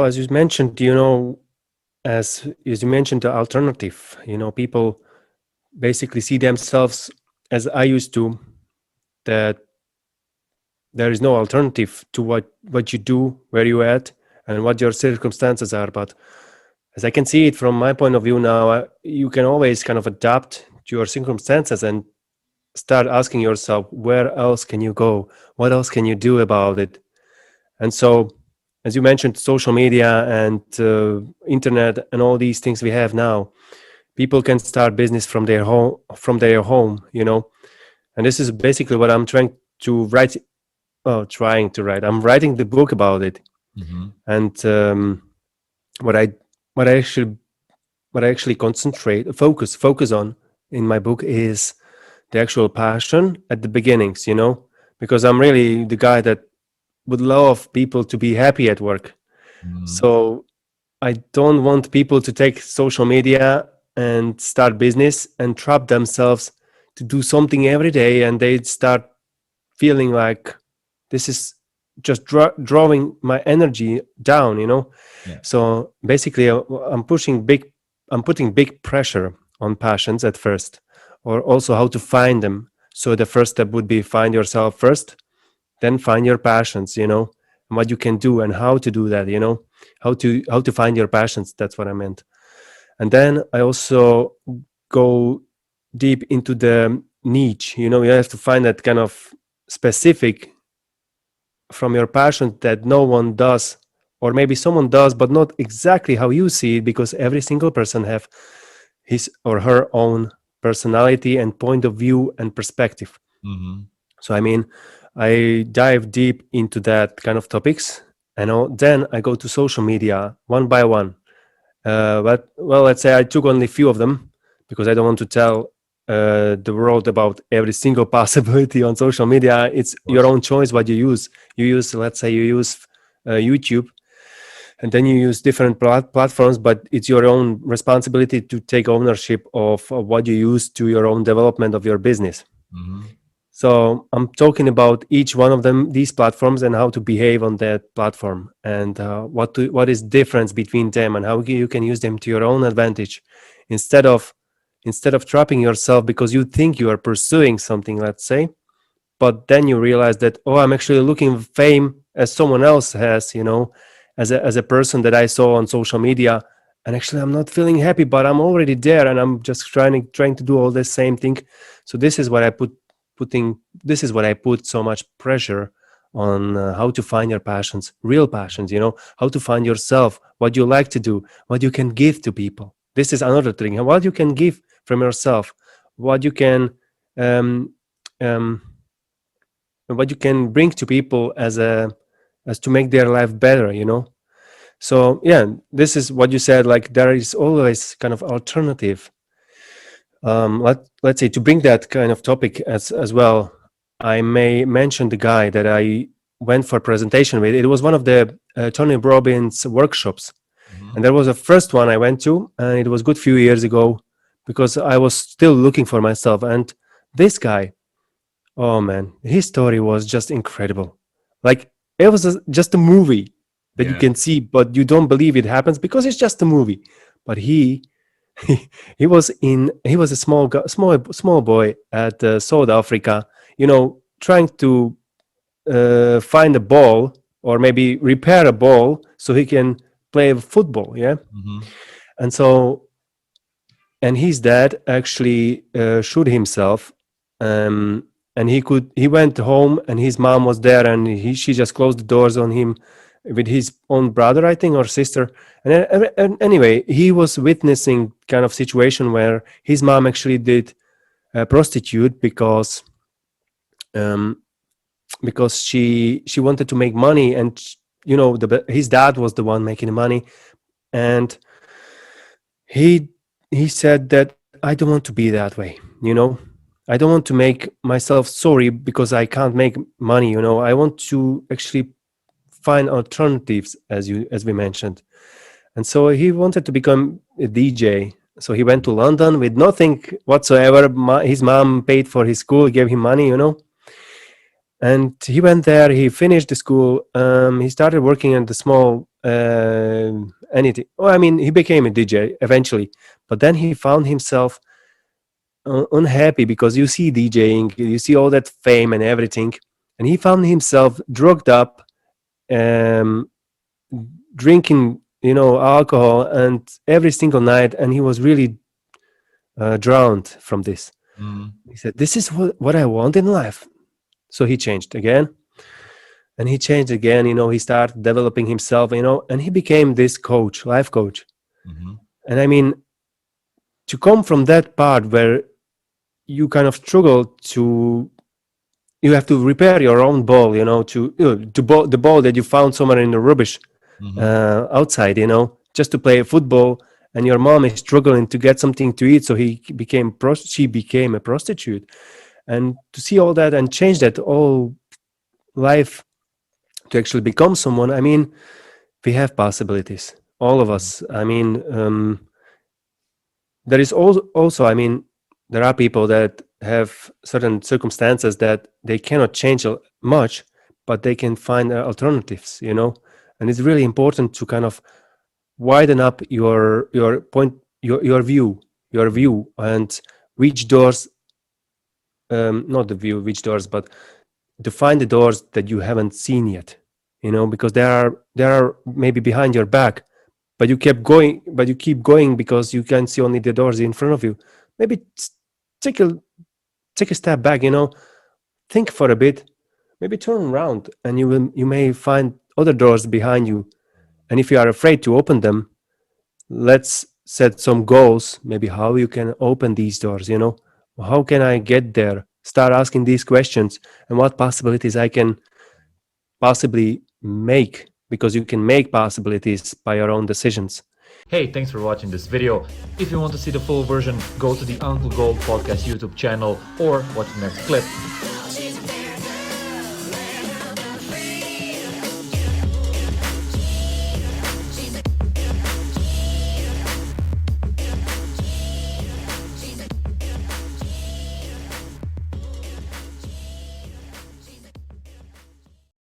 Well, as you mentioned, as you mentioned, the alternative, people basically see themselves as I used to, that there is no alternative to what you do, where you at, and what your circumstances are. But as I can see it from my point of view now, you can always kind of adapt to your circumstances and start asking yourself, where else can you go? What else can you do about it? And so, as you mentioned, social media and internet and all these things we have now, people can start business from their home, And this is basically what I'm trying to write. Well, trying to write. I'm writing the book about it, Mm-hmm. and what I what I actually what I actually focus on in my book is the actual passion at the beginnings, because I'm really the guy that would love people to be happy at work. Mm-hmm. So I don't want people to take social media and start business and trap themselves to do something every day, and they start feeling like this is just drawing my energy down. Yeah. So basically, I'm putting big pressure on passions at first, or also how to find them. So the first step would be find yourself first, then find your passions, and what you can do and how to do that, how to find your passions. That's what I meant. And then I also go deep into the niche. You have to find that kind of specific from your passion that no one does, or maybe someone does but not exactly how you see it, because every single person have his or her own personality and point of view and perspective. Mm-hmm. So I mean, I dive deep into that kind of topics, and then I go to social media one by one. But well, let's say I took only a few of them because I don't want to tell the world about every single possibility on social media. It's Of your course. own choice what you use. Let's say you use YouTube, and then you use different platforms, but it's your own responsibility to take ownership of what you use to your own development of your business. Mm-hmm. So I'm talking about each one of them, these platforms, and how to behave on that platform, and what is difference between them, and how you can use them to your own advantage, instead of trapping yourself because you think you are pursuing something, let's say, but then you realize that, oh, I'm actually looking fame as someone else has, as a person that I saw on social media, and actually I'm not feeling happy, but I'm already there, and I'm just trying to do all the same thing. So this is what I put so much pressure on, how to find your passions, real passions, how to find yourself, what you like to do, what you can give to people. This is another thing, and what you can give from yourself, what you can um, um, what you can bring to people as to make their life better. So yeah, this is what you said, like there is always kind of alternative. Let's say, to bring that kind of topic as well, I may mention the guy that I went for presentation with. It was one of the Tony Robbins workshops, Mm-hmm. and there was a first one I went to, and it was good few years ago, because I was still looking for myself. And this guy, oh man, his story was just incredible. Like, it was just a movie that you Yeah. can see, but you don't believe it happens because it's just a movie. But he was a small boy at South Africa, trying to find a ball, or maybe repair a ball so he can play football. Yeah, Mm-hmm. and and his dad actually shoot himself, um, and he went home, and his mom was there, and she just closed the doors on him with his own brother, I think, or sister. And anyway, he was witnessing kind of situation where his mom actually did prostitute um, because she wanted to make money, and his dad was the one making the money. And he he said that, I don't want to be that way. I don't want to make myself sorry because I can't make money. I want to actually find alternatives, as we mentioned. And so he wanted to become a DJ. So he went to London with nothing whatsoever. His mom paid for his school, gave him money. And he went there, he finished the school, he started working in the small anything. Oh, I mean, he became a DJ eventually, but then he found himself unhappy, because you see DJing, you see all that fame and everything, and he found himself drugged up, um, drinking, alcohol, and every single night, and he was really drowned from this. He said, "This is what I want in life." So he changed again, and he changed again. He started developing himself. And he became this coach, life coach. And I mean, to come from that part where you kind of struggle to, you have to repair your own ball, the ball that you found somewhere in the rubbish outside, just to play football, and your mom is struggling to get something to eat, so she became a prostitute. And to see all that and change that whole life to actually become someone, I mean, we have possibilities, all of us. I mean, there is also, I mean, there are people that have certain circumstances that they cannot change much, but they can find alternatives, and it's really important to kind of widen up your point, your view, and which doors, not the view, which doors, but to find the doors that you haven't seen yet, because there are maybe behind your back, but you keep going because you can see only the doors in front of you. Maybe take a step back, think for a bit, maybe turn around, and you may find other doors behind you. And if you are afraid to open them, let's set some goals, maybe how you can open these doors, how can I get there? Start asking these questions, and what possibilities I can possibly make, because you can make possibilities by your own decisions. Hey, thanks for watching this video. If you want to see the full version, go to the Uncle Gold Podcast YouTube channel or watch the next clip.